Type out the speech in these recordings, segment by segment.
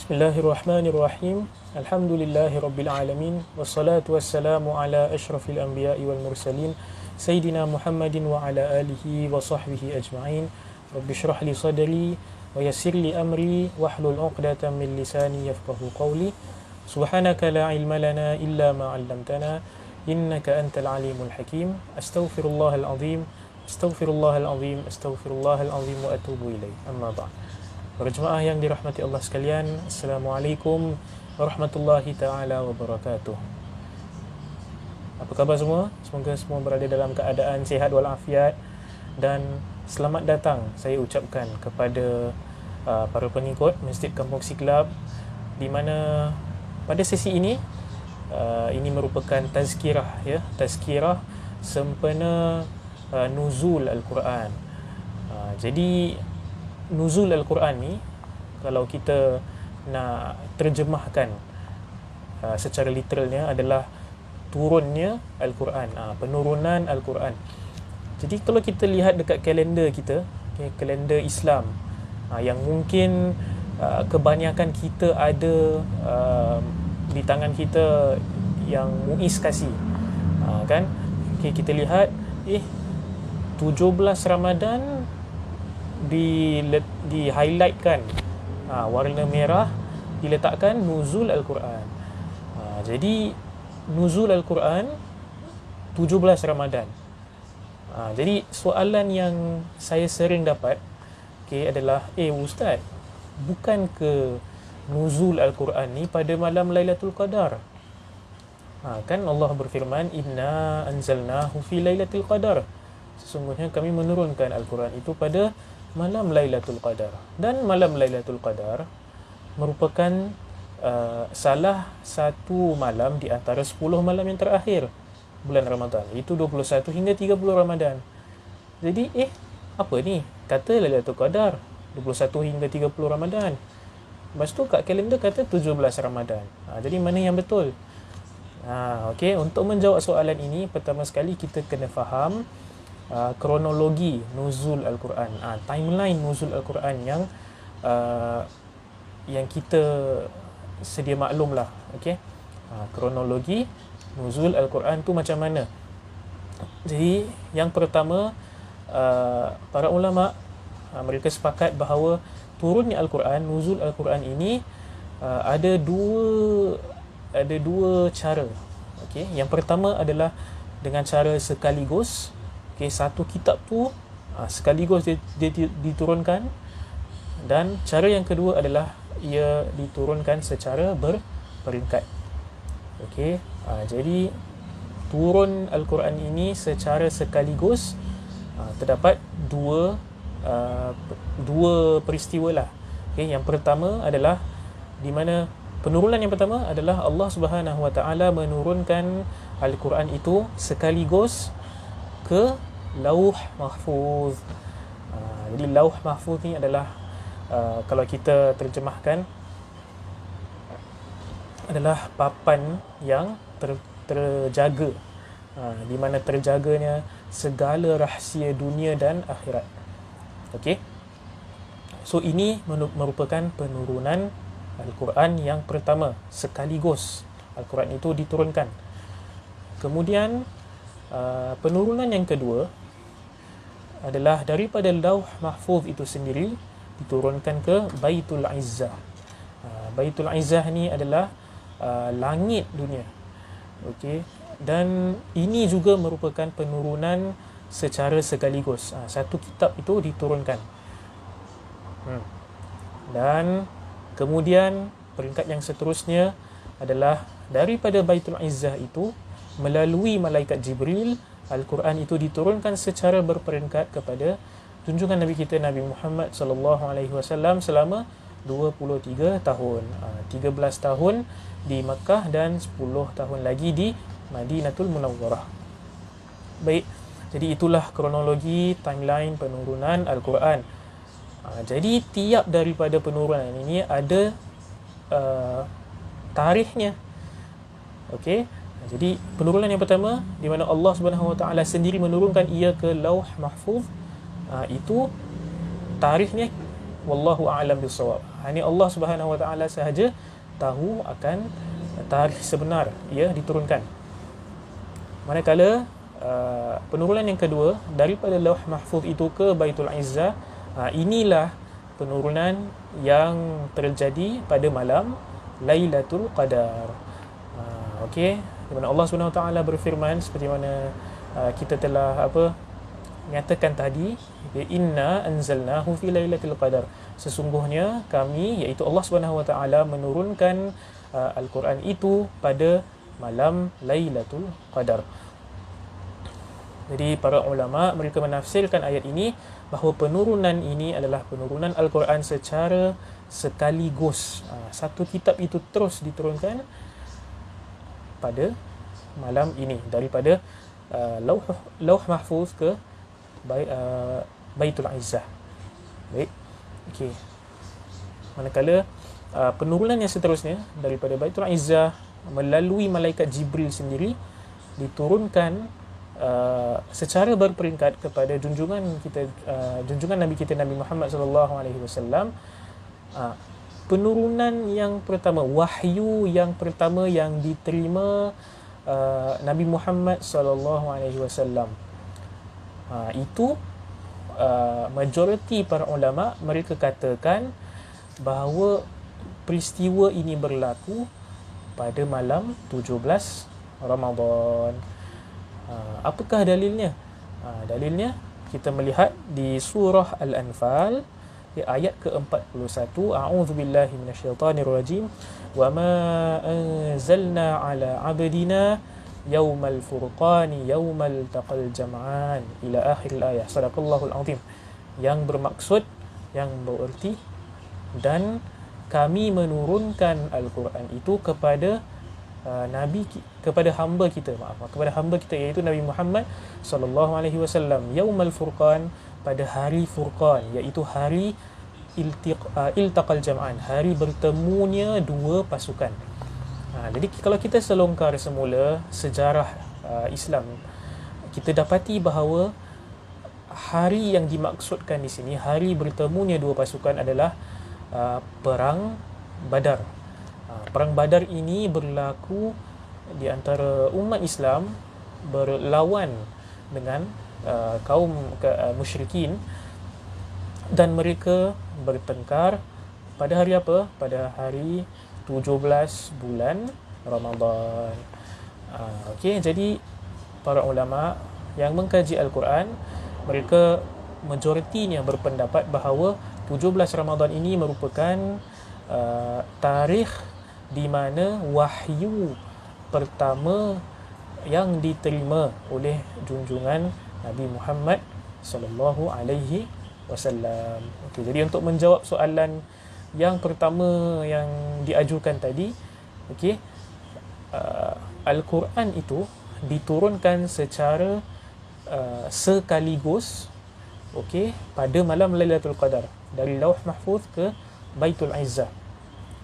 Bismillahirrahmanirrahim. Alhamdulillahirabbil alamin wassalatu wassalamu ala asyrafil anbiya'i wal mursalin sayyidina Muhammadin wa ala alihi wa sahbihi ajma'in. Rabbi shrah li sadri wa yassir li amri wahlul 'uqdatam min lisani yafqahu qawli. Subhanaka la ilma lana illa ma 'allamtana innaka antal alimul hakim. Astaghfirullahal azim. Astaghfirullahal azim. Astaghfirullahal azim wa atubu ilaih. Amma ba'd. Para jemaah yang dirahmati Allah sekalian, Assalamualaikum warahmatullahi ta'ala wabarakatuh. Apa khabar semua? Semoga semua berada dalam keadaan sihat walafiat. Dan selamat datang saya ucapkan kepada para pengikut Masjid Kampung Siglap, di mana pada sesi ini merupakan tazkirah, ya, tazkirah sempena nuzul Al-Quran. Jadi nuzul Al-Quran ni, kalau kita nak terjemahkan secara literalnya, adalah turunnya Al-Quran, penurunan Al-Quran. Jadi kalau kita lihat dekat kalender kita, okay, kalender Islam, yang mungkin kebanyakan kita ada di tangan kita, yang Muiz kasih, kan, okay, kita lihat 17 Ramadan di highlightkan, warna merah, diletakkan nuzul Al-Quran. Jadi nuzul Al-Quran 17 Ramadan. Jadi soalan yang saya sering dapat, okay, adalah, Ustaz, bukan ke nuzul Al-Quran ni pada malam Lailatul Qadar? Kan Allah berfirman, inna anzalnahu fi Lailatul Qadar, sesungguhnya kami menurunkan Al-Quran itu pada malam Lailatul Qadar. Dan malam Lailatul Qadar merupakan salah satu malam di antara 10 malam yang terakhir bulan Ramadan, iaitu 21 hingga 30 Ramadan. Jadi apa ni? Kata Lailatul Qadar 21 hingga 30 Ramadan, lepas tu kat kalender kata 17 Ramadan. Jadi mana yang betul? Okey, untuk menjawab soalan ini, pertama sekali kita kena faham kronologi nuzul Al-Quran, timeline nuzul Al-Quran yang kita sedia maklum lah. Okay? Kronologi nuzul Al-Quran tu macam mana? Jadi yang pertama, para ulama mereka sepakat bahawa turunnya Al-Quran, nuzul Al-Quran ini ada dua cara. Okay? Yang pertama adalah dengan cara sekaligus. Okay, satu kitab tu sekaligus dia diturunkan. Dan cara yang kedua adalah ia diturunkan secara berperingkat. Okay, jadi turun Al-Quran ini secara sekaligus, terdapat dua peristiwa lah. Okay, yang pertama adalah di mana penurunan yang pertama adalah Allah Subhanahu Wa Taala menurunkan Al-Quran itu sekaligus ke Lauh Mahfuz. Jadi Lauh Mahfuz ni adalah, kalau kita terjemahkan, adalah papan yang terjaga, di mana terjaganya segala rahsia dunia dan akhirat. Okey. So ini merupakan penurunan Al-Quran yang pertama, sekaligus Al-Quran itu diturunkan. Kemudian penurunan yang kedua adalah daripada Lauh Mahfuz itu sendiri diturunkan ke Baitul Izzah. Baitul Izzah ni adalah langit dunia. Okey, dan ini juga merupakan penurunan secara sekaligus. Satu kitab itu diturunkan. Dan kemudian peringkat yang seterusnya adalah daripada Baitul Izzah itu, melalui malaikat Jibril, Al-Quran itu diturunkan secara berperingkat kepada junjungan Nabi kita, Nabi Muhammad sallallahu alaihi wasallam, selama 23 tahun. 13 tahun di Makkah dan 10 tahun lagi di Madinatul Munawwarah. Baik, jadi itulah kronologi timeline penurunan Al-Quran. Jadi tiap daripada penurunan ini ada tarikhnya. Okey. Jadi penurunan yang pertama, di mana Allah Subhanahu Wa Taala sendiri menurunkan ia ke Lauh Mahfuz, itu tarikhnya wallahu a'lam bissawab. Hanya Allah Subhanahu wa taala sahaja tahu akan tarikh sebenar ia diturunkan. Manakala penurunan yang kedua daripada Lauh Mahfuz itu ke Baitul Izzah, inilah penurunan yang terjadi pada malam Lailatul Qadar. Okey, di mana Allah Subhanahu Wa Taala berfirman seperti mana kita telah nyatakan tadi, inna anzalnahu fi lailatul qadar. Sesungguhnya kami, iaitu Allah Subhanahu Wa Taala, menurunkan Al-Quran itu pada malam Lailatul Qadar. Jadi para ulama mereka menafsirkan ayat ini bahawa penurunan ini adalah penurunan Al-Quran secara sekaligus. Satu kitab itu terus diturunkan pada malam ini daripada Lauh Mahfuz ke Baitul Izzah. Baik. Okey. Manakala penurunan yang seterusnya daripada Baitul Izzah melalui malaikat Jibril sendiri diturunkan secara berperingkat kepada junjungan Nabi kita Nabi Muhammad sallallahu alaihi wasallam. Penurunan yang pertama, wahyu yang pertama yang diterima Nabi Muhammad sallallahu alaihi wasallam, itu majoriti para ulama mereka katakan bahawa peristiwa ini berlaku pada malam 17 Ramadan. Apakah dalilnya? Dalilnya kita melihat di surah Al-Anfal ayat ke-41, a'udzubillahi minasyaitonirrajim, wa ma anzalna ala 'abdina yaumal furqani yaumal taqal jam'an ila akhir ayat. Sadaqallahul azim. Yang bermaksud, yang bererti, dan kami menurunkan Al-Quran itu kepada kepada hamba kita, iaitu Nabi Muhammad sallallahu alaihi wasallam, yaumal furqan, pada hari Furqan, iaitu hari iltaqal jam'an, hari bertemunya dua pasukan. Jadi kalau kita selongkar semula sejarah Islam, kita dapati bahawa hari yang dimaksudkan di sini, hari bertemunya dua pasukan, adalah Perang Badar. Perang Badar ini berlaku di antara umat Islam berlawan dengan kaum musyrikin, dan mereka bertengkar pada hari apa? Pada hari 17 bulan Ramadan. Okey, jadi para ulama yang mengkaji Al-Quran, mereka majoritinya berpendapat bahawa 17 Ramadan ini merupakan tarikh di mana wahyu pertama yang diterima oleh junjungan Nabi Muhammad sallallahu alaihi wasallam. Okey, jadi untuk menjawab soalan yang pertama yang diajukan tadi, okey, Al-Quran itu diturunkan secara sekaligus, okey, pada malam Lailatul Qadar dari Lauh Mahfuz ke Baitul Izzah.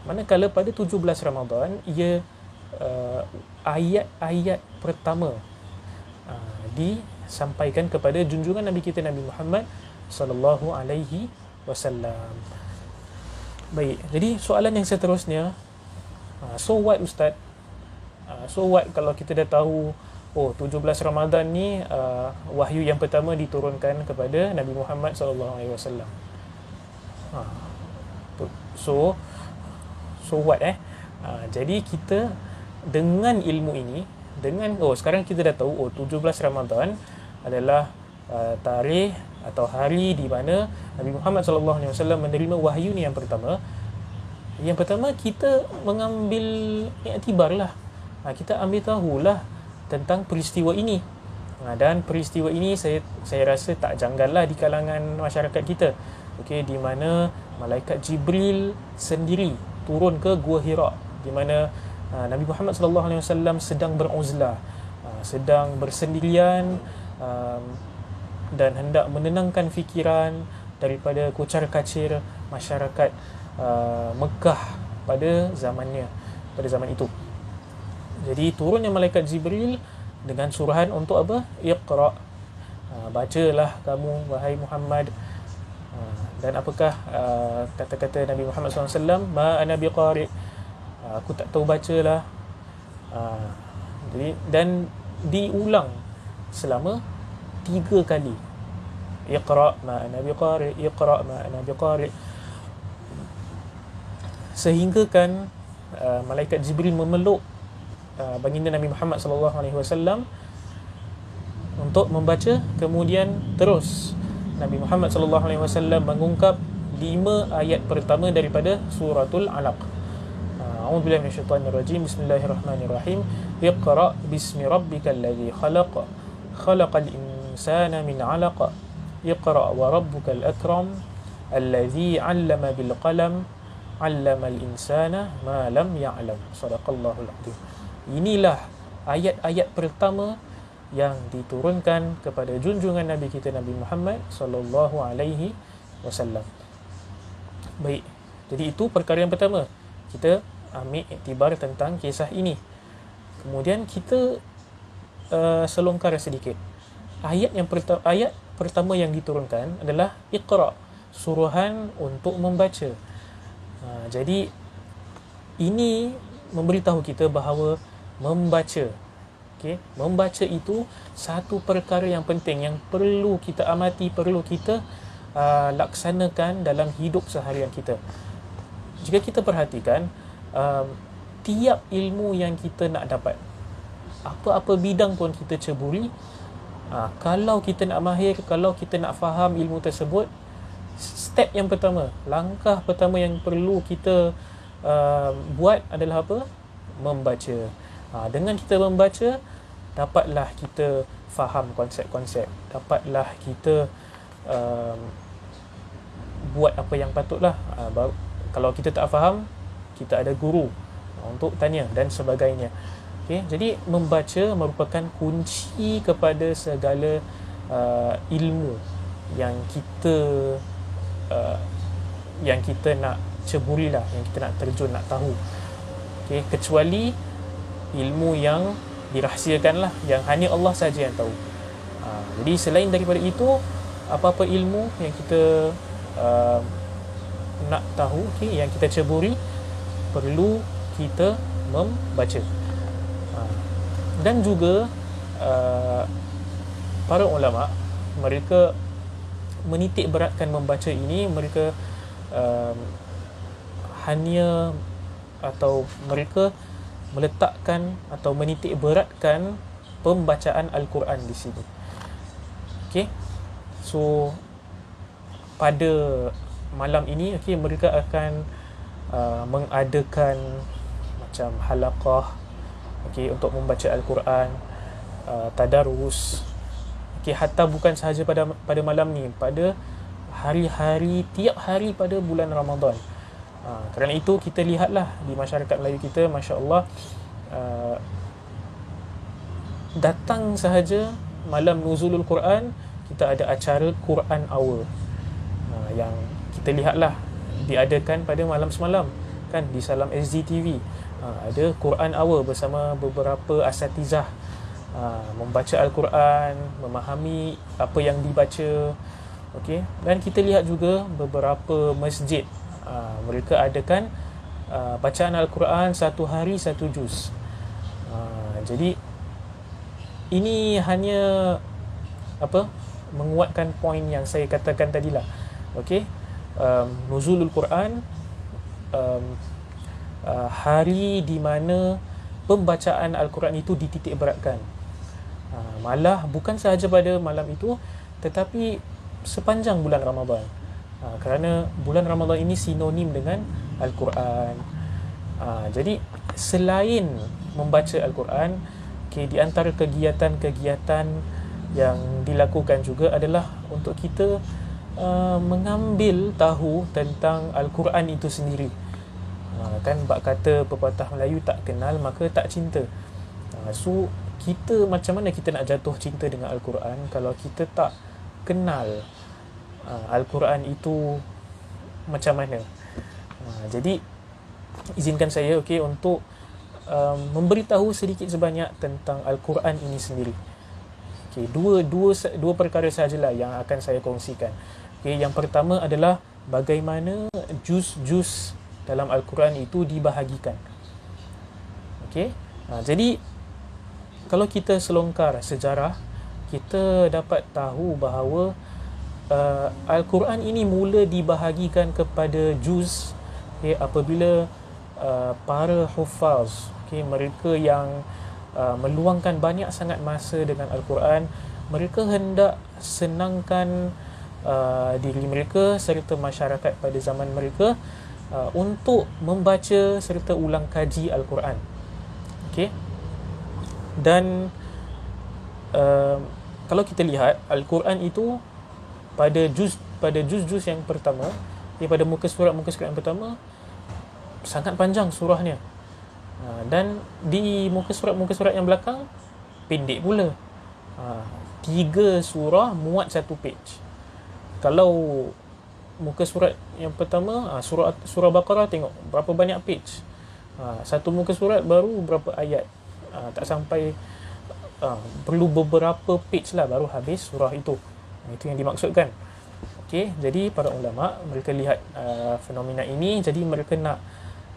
Manakala pada 17 Ramadan ia ayat-ayat pertama disampaikan kepada junjungan Nabi kita Nabi Muhammad sallallahu alaihi wasallam. Baik, jadi soalan yang seterusnya, so what Ustaz? So what kalau kita dah tahu 17 Ramadan ni wahyu yang pertama diturunkan kepada Nabi Muhammad sallallahu alaihi wasallam. So what jadi kita dengan ilmu ini, sekarang kita dah tahu 17 Ramadan adalah tarikh atau hari di mana Nabi Muhammad sallallahu alaihi wasallam menerima wahyu ni yang pertama. Yang pertama kita mengambil iktibarlah. Kita ambil tahulah tentang peristiwa ini. Dan peristiwa ini saya rasa tak janggallah di kalangan masyarakat kita. Okey, di mana malaikat Jibril sendiri turun ke Gua Hira, di mana Nabi Muhammad sallallahu alaihi wasallam sedang beruzlah, sedang bersendirian, dan hendak menenangkan fikiran daripada kocar-kacir masyarakat Mekah pada zaman itu. Jadi turunnya malaikat Jibril dengan suruhan untuk apa? Iqra, bacalah kamu wahai Muhammad. Dan apakah kata-kata Nabi Muhammad SAW, ma ana biqari, aku tak tahu baca lah. Jadi, dan diulang selama 3 kali. Iqra ma ana biqari, iqra ma ana biqari, sehingga kan malaikat Jibril memeluk baginda Nabi Muhammad SAW untuk membaca. Kemudian terus Nabi Muhammad SAW mengungkap 5 ayat pertama daripada suratul Alaq. A'udzubillahi minasyaitonirrajim. Bismillahirrahmanirrahim. Iqra bismi rabbikal ladzi khalaq, khalaqal insana min 'alaq, iqra wa rabbukal akram, alladzi 'allama bil qalam, 'allamal insana ma lam ya'lam. Shadaqallahul azim. Inilah ayat-ayat pertama yang diturunkan kepada junjungan Nabi kita Nabi Muhammad sallallahu alaihi wasallam. Baik. Jadi itu perkara yang pertama. Kita ambil iktibar tentang kisah ini. Kemudian kita selongkar sedikit. Ayat pertama yang diturunkan adalah Iqra, suruhan untuk membaca. Jadi ini memberitahu kita bahawa membaca, membaca itu satu perkara yang penting, yang perlu kita amati, perlu kita laksanakan dalam hidup seharian kita. Jika kita perhatikan, tiap ilmu yang kita nak dapat, apa-apa bidang pun kita ceburi, kalau kita nak mahir, kalau kita nak faham ilmu tersebut, step yang pertama, langkah pertama yang perlu kita buat adalah apa? Membaca. Dengan kita membaca, dapatlah kita faham konsep-konsep, dapatlah kita buat apa yang patutlah. Kalau kita tak faham, kita ada guru untuk tanya dan sebagainya. Jadi membaca merupakan kunci kepada segala ilmu yang kita nak ceburilah, yang kita nak terjun, nak tahu. Kecuali ilmu yang dirahsiakan lah, yang hanya Allah saja yang tahu. Jadi selain daripada itu, apa-apa ilmu yang kita nak tahu, yang kita ceburi, perlu kita membaca. Dan juga para ulama, mereka menitik beratkan membaca ini. Mereka hanya atau mereka meletakkan atau menitik beratkan pembacaan Al-Quran di sini. So pada malam ini, mereka akan mengadakan macam halaqah untuk membaca Al-Quran, tadarus. Hatta bukan sahaja pada malam ni, pada hari-hari, tiap hari pada bulan Ramadan. Kerana itu kita lihatlah di masyarakat Melayu kita, Masya Allah, datang sahaja malam Nuzulul Quran, kita ada acara Quran Hour, yang kita lihatlah diadakan pada malam semalam kan, di Salam SDTV. Ada Quran Hour bersama beberapa asatizah, membaca Al-Quran, memahami apa yang dibaca. Dan kita lihat juga beberapa masjid, mereka adakan bacaan Al-Quran 1 hari 1 juz. Jadi ini hanya menguatkan poin yang saya katakan tadilah. Nuzulul Quran, hari di mana pembacaan Al-Quran itu dititik beratkan. Malah bukan sahaja pada malam itu, tetapi sepanjang bulan Ramadan. Kerana bulan Ramadan ini sinonim dengan Al-Quran. Jadi selain membaca Al-Quran, di antara kegiatan-kegiatan yang dilakukan juga adalah untuk kita mengambil tahu tentang Al-Quran itu sendiri. Kan bak kata pepatah Melayu, tak kenal maka tak cinta. So kita, macam mana kita nak jatuh cinta dengan Al-Quran kalau kita tak kenal Al-Quran itu macam mana? Jadi izinkan saya untuk memberitahu sedikit sebanyak tentang Al-Quran ini sendiri. Dua perkara sahajalah yang akan saya kongsikan. Yang pertama adalah bagaimana juz-juz dalam Al-Quran itu dibahagikan. Okey. Jadi kalau kita selongkar sejarah, kita dapat tahu bahawa Al-Quran ini mula dibahagikan kepada juz, okay, apabila para hufaz, okay, mereka yang meluangkan banyak sangat masa dengan Al-Quran, mereka hendak senangkan diri mereka serta masyarakat pada zaman mereka untuk membaca serta ulang kaji Al-Quran. Okay. Dan kalau kita lihat Al-Quran itu pada juz-juz yang pertama, pada muka surat yang pertama sangat panjang surahnya, dan di muka surat yang belakang pendek pula. 3 surah muat 1 page. Kalau muka surat yang pertama, surah Baqarah, tengok berapa banyak page. Satu muka surat baru berapa ayat, tak sampai, perlu beberapa page lah baru habis surah itu. Itu yang dimaksudkan. Okey, jadi para ulama mereka lihat fenomena ini, jadi mereka nak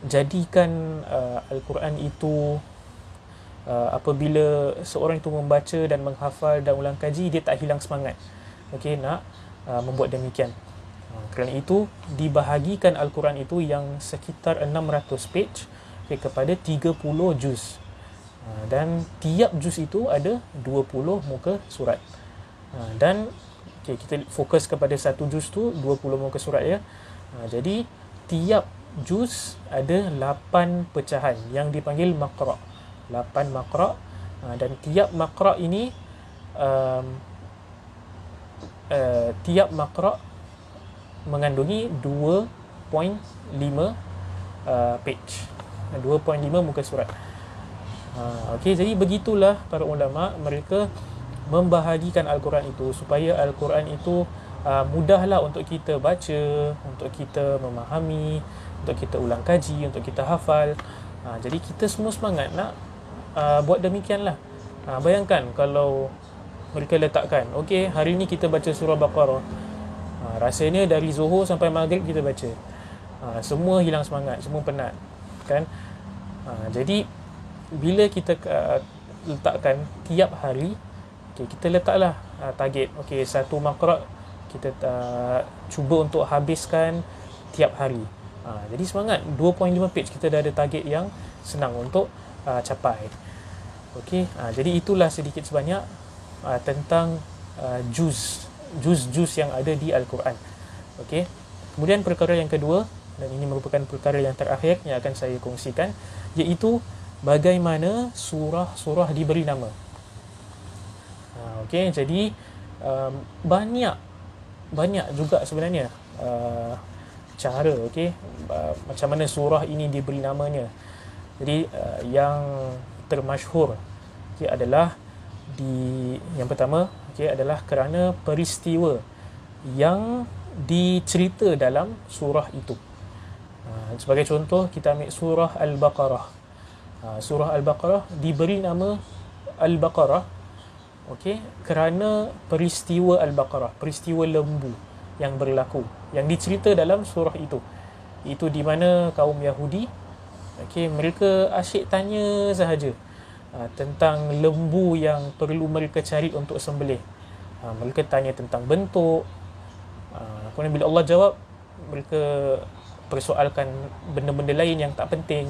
jadikan Al-Quran itu apabila seorang itu membaca dan menghafal dan ulang kaji, dia tak hilang semangat. Okey, nak membuat demikian. Kerana itu dibahagikan Al-Quran itu yang sekitar 600 page, okay, kepada 30 juz. Dan tiap juz itu ada 20 muka surat. Dan okay, kita fokus kepada satu juz tu 20 muka surat ya. Jadi tiap juz ada 8 pecahan yang dipanggil maqra'. 8 maqra', dan tiap maqra' ini tiap maqra' mengandungi 2.5 page, 2.5 muka surat. Okey, jadi begitulah para ulama mereka membahagikan Al-Quran itu supaya Al-Quran itu mudahlah untuk kita baca, untuk kita memahami, untuk kita ulang kaji, untuk kita hafal. Jadi kita semua semangat nak buat demikianlah. Bayangkan kalau mereka letakkan, okey, hari ni kita baca surah Baqarah. Rasanya dari Zuhur sampai Maghrib kita baca. Semua hilang semangat, semua penat, kan? Jadi bila kita letakkan tiap hari, okay, kita letaklah target, okey, satu maqra' kita cuba untuk habiskan tiap hari. Jadi semangat, 2.5 page kita dah ada target yang senang untuk capai. Okey, jadi itulah sedikit sebanyak tentang juz-juz yang ada di Al-Quran. Okey. Kemudian perkara yang kedua, dan ini merupakan perkara yang terakhir yang akan saya kongsikan, iaitu bagaimana surah-surah diberi nama. Okey, jadi banyak juga sebenarnya cara, okey, macam mana surah ini diberi namanya. Jadi yang termasyhur, okey, adalah yang pertama, okey, adalah kerana peristiwa yang dicerita dalam surah itu. Sebagai contoh, kita ambil surah Al-Baqarah. Surah Al-Baqarah diberi nama Al-Baqarah, okey, kerana peristiwa Al-Baqarah, peristiwa lembu yang berlaku, yang dicerita dalam surah itu. Itu di mana kaum Yahudi, okey, mereka asyik tanya sahaja tentang lembu yang perlu mereka cari untuk sembelih. Mereka tanya tentang bentuk. Kemudian bila Allah jawab, mereka persoalkan benda-benda lain yang tak penting.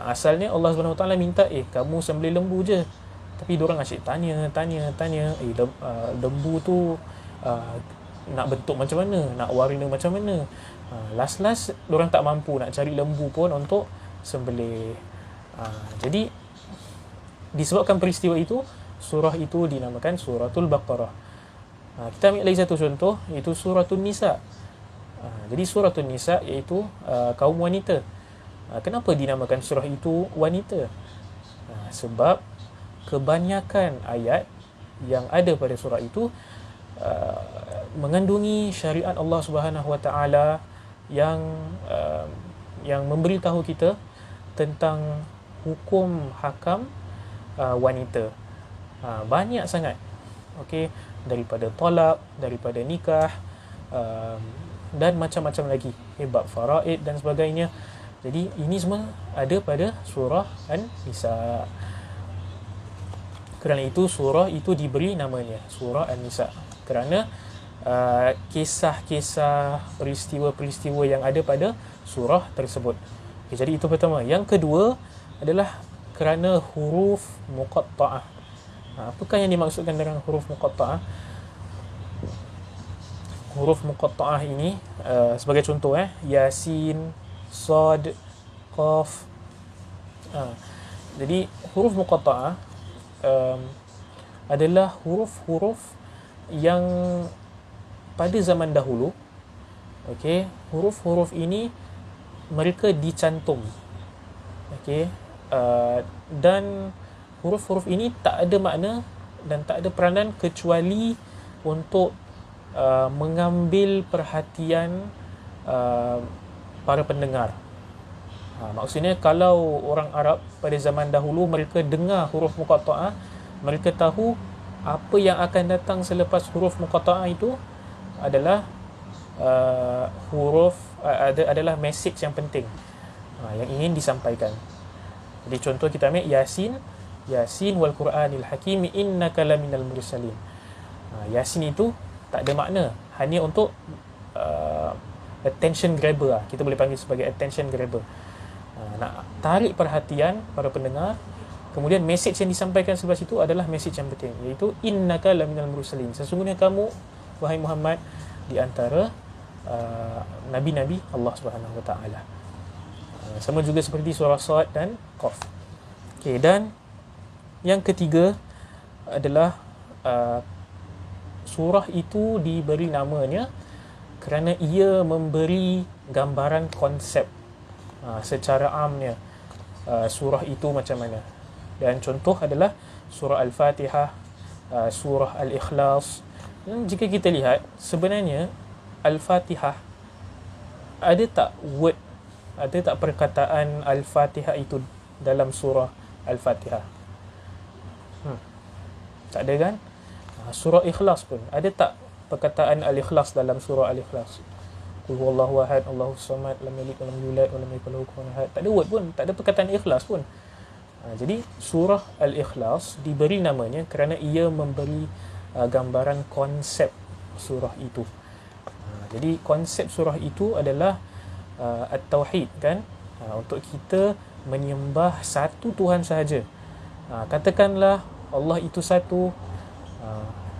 Asalnya Allah SWT minta, kamu sembelih lembu je. Tapi diorang asyik tanya. Lembu tu nak bentuk macam mana, nak warna macam mana. Last diorang tak mampu nak cari lembu pun untuk sembelih. Jadi disebabkan peristiwa itu, surah itu dinamakan Suratul Baqarah. Kita ambil lagi satu contoh, iaitu Suratul Nisa. Jadi Suratul Nisa iaitu kaum wanita. Kenapa dinamakan surah itu wanita? Sebab kebanyakan ayat yang ada pada surah itu mengandungi syariat Allah Subhanahu Wa Taala yang memberitahu kita tentang hukum hakam wanita. Banyak sangat. Okey, daripada talak, daripada nikah, dan macam-macam lagi, bab faraid dan sebagainya. Jadi ini semua ada pada surah An-Nisa. Kerana itu surah itu diberi namanya surah An-Nisa, kerana kisah-kisah, peristiwa-peristiwa yang ada pada surah tersebut. Jadi itu pertama. Yang kedua adalah kerana huruf muqatta'ah. Apakah yang dimaksudkan dengan huruf muqatta'ah? Huruf muqatta'ah ini sebagai contoh, Yasin, Sad, Qaf. Jadi huruf muqatta'ah adalah huruf-huruf yang pada zaman dahulu, huruf-huruf ini mereka dicantum, dan huruf-huruf ini tak ada makna dan tak ada peranan kecuali untuk mengambil perhatian para pendengar. Maksudnya kalau orang Arab pada zaman dahulu mereka dengar huruf muqatta'ah, mereka tahu apa yang akan datang selepas huruf muqatta'ah itu adalah adalah message yang penting yang ingin disampaikan. Jadi contoh kita ambil Yasin wal Quranil Hakim innaka laminal mursalin. Yasin itu tak ada makna, hanya untuk attention grabber. Kita boleh panggil sebagai attention grabber. Nak tarik perhatian para pendengar. Kemudian message yang disampaikan selepas itu adalah message yang penting, iaitu innaka laminal mursalin. Sesungguhnya kamu, wahai Muhammad, di antara nabi-nabi Allah Subhanahu Wa Taala. Sama juga seperti surah Sad dan Qaf. Dan yang ketiga adalah surah itu diberi namanya kerana ia memberi gambaran konsep secara amnya surah itu macam mana. Dan contoh adalah surah Al-Fatihah, surah Al-Ikhlas. Dan jika kita lihat, sebenarnya Al-Fatihah ada tak perkataan Al-Fatihah itu dalam surah Al-Fatihah? Tak ada kan? Surah Ikhlas pun ada tak perkataan Al-Ikhlas dalam surah Al-Ikhlas? Qul huwallahu ahad, Allahus samad, lam yalid wa lam yulad wa lam yakul lahu kufuwan ahad. Tak ada word pun, tak ada perkataan Ikhlas pun. Jadi surah Al-Ikhlas diberi namanya kerana ia memberi gambaran konsep surah itu. Jadi konsep surah itu adalah At-Tauhid, kan? Untuk kita menyembah satu Tuhan sahaja. Katakanlah Allah itu satu,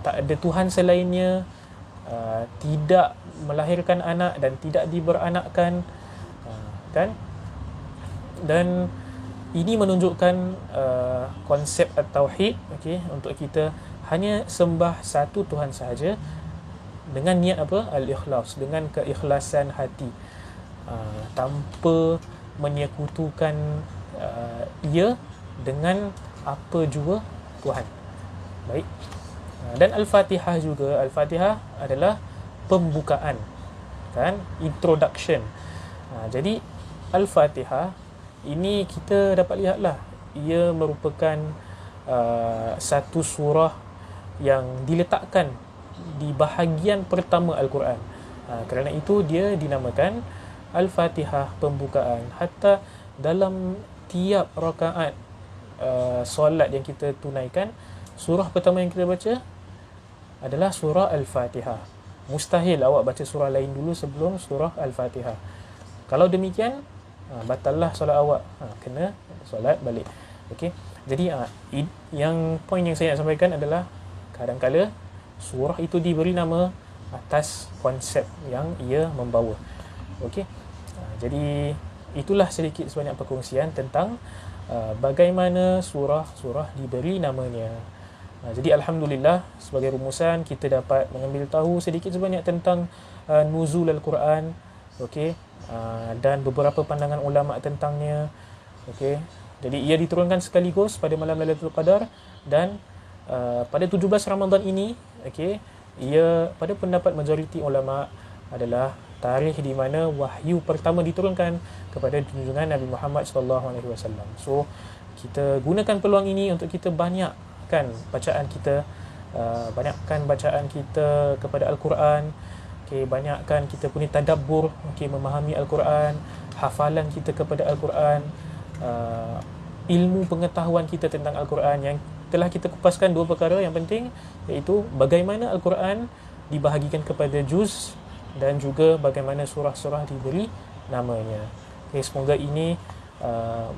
tak ada Tuhan selainnya, tidak melahirkan anak dan tidak diberanakkan, kan? Dan ini menunjukkan konsep At-Tauhid, untuk kita hanya sembah satu Tuhan sahaja dengan niat apa? Al-Ikhlas, dengan keikhlasan hati, tanpa menyekutukan ia dengan apa jua Tuhan. Baik. Dan Al-Fatihah juga, Al-Fatihah adalah pembukaan, kan? Introduction. Jadi Al-Fatihah ini kita dapat lihatlah, ia merupakan satu surah yang diletakkan di bahagian pertama Al-Quran. Kerana itu dia dinamakan Al-Fatihah, pembukaan. Hatta dalam tiap rakaat solat yang kita tunaikan, surah pertama yang kita baca adalah surah Al-Fatihah. Mustahil awak baca surah lain dulu sebelum surah Al-Fatihah. Kalau demikian, batallah solat awak, kena solat balik. Jadi yang poin yang saya nak sampaikan adalah kadang-kala surah itu diberi nama atas konsep yang ia membawa. Jadi itulah sedikit sebanyak perkongsian tentang bagaimana surah-surah diberi namanya. Jadi alhamdulillah, sebagai rumusan kita dapat mengambil tahu sedikit sebanyak tentang nuzul Al-Quran, dan beberapa pandangan ulama tentangnya. Jadi ia diturunkan sekaligus pada malam Lailatul Qadar, dan pada 17 Ramadan ini, ia pada pendapat majoriti ulama adalah tarikh di mana wahyu pertama diturunkan kepada junjungan Nabi Muhammad SAW. So kita gunakan peluang ini untuk kita banyakkan bacaan kita kepada Al-Quran. Okay, banyakkan kita punya tadabbur, okay, memahami Al-Quran, hafalan kita kepada Al-Quran, ilmu pengetahuan kita tentang Al-Quran. Yang telah kita kupaskan dua perkara yang penting, iaitu bagaimana Al-Quran dibahagikan kepada juz dan juga bagaimana surah-surah diberi namanya. Okay, semoga ini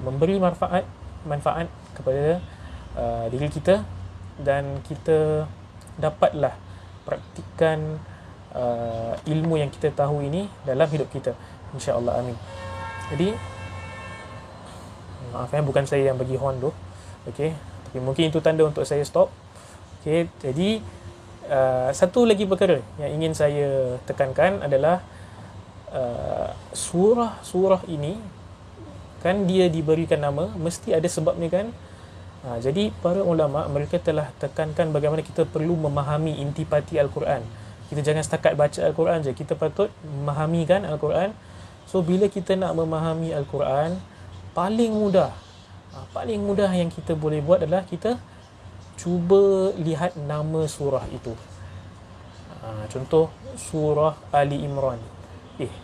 memberi manfaat kepada diri kita dan kita dapatlah praktikkan ilmu yang kita tahu ini dalam hidup kita, insya-Allah, amin. Jadi maaf bukan saya yang bagi horn tu, okey, tapi mungkin itu tanda untuk saya stop. Okey, jadi satu lagi perkara yang ingin saya tekankan adalah surah-surah ini kan dia diberikan nama, mesti ada sebabnya kan. Jadi para ulama mereka telah tekankan bagaimana kita perlu memahami intipati Al-Quran. Kita jangan setakat baca Al-Quran je, kita patut memahami kan Al-Quran. So bila kita nak memahami Al-Quran, paling mudah yang kita boleh buat adalah kita cuba lihat nama surah itu. Contoh surah Ali Imran.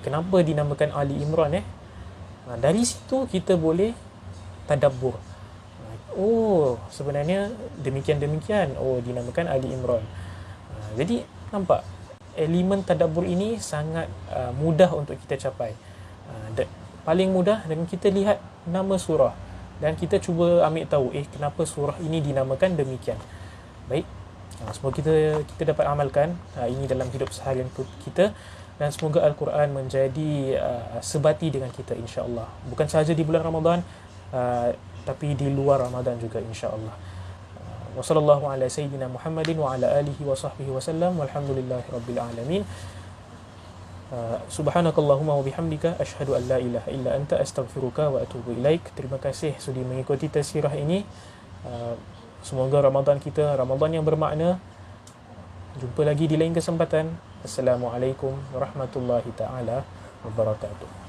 Kenapa dinamakan Ali Imran? Dari situ kita boleh tadabbur. Oh, sebenarnya demikian. Oh, dinamakan Ali Imran. Jadi nampak elemen tadabbur ini sangat mudah untuk kita capai. Paling mudah dengan kita lihat nama surah dan kita cuba ambil tahu kenapa surah ini dinamakan demikian. Baik, semoga kita dapat amalkan ini dalam hidup seharian kita, dan semoga Al-Quran menjadi sebati dengan kita, insya-Allah. Bukan sahaja di bulan Ramadan, tapi di luar Ramadan juga, insya-Allah. Wassallallahu ala sayyidina Muhammadin wa ala alihi wa sahbihi wa sallam, walhamdulillahi rabbil alamin. Subhanakallahumma wa bihamdika asyhadu an la ilaha illa anta astaghfiruka wa atubu ilaik. Terima kasih sudi mengikuti tafsirah ini. Semoga Ramadan kita Ramadan yang bermakna. Jumpa lagi di lain kesempatan. Assalamualaikum warahmatullahi taala wabarakatuh.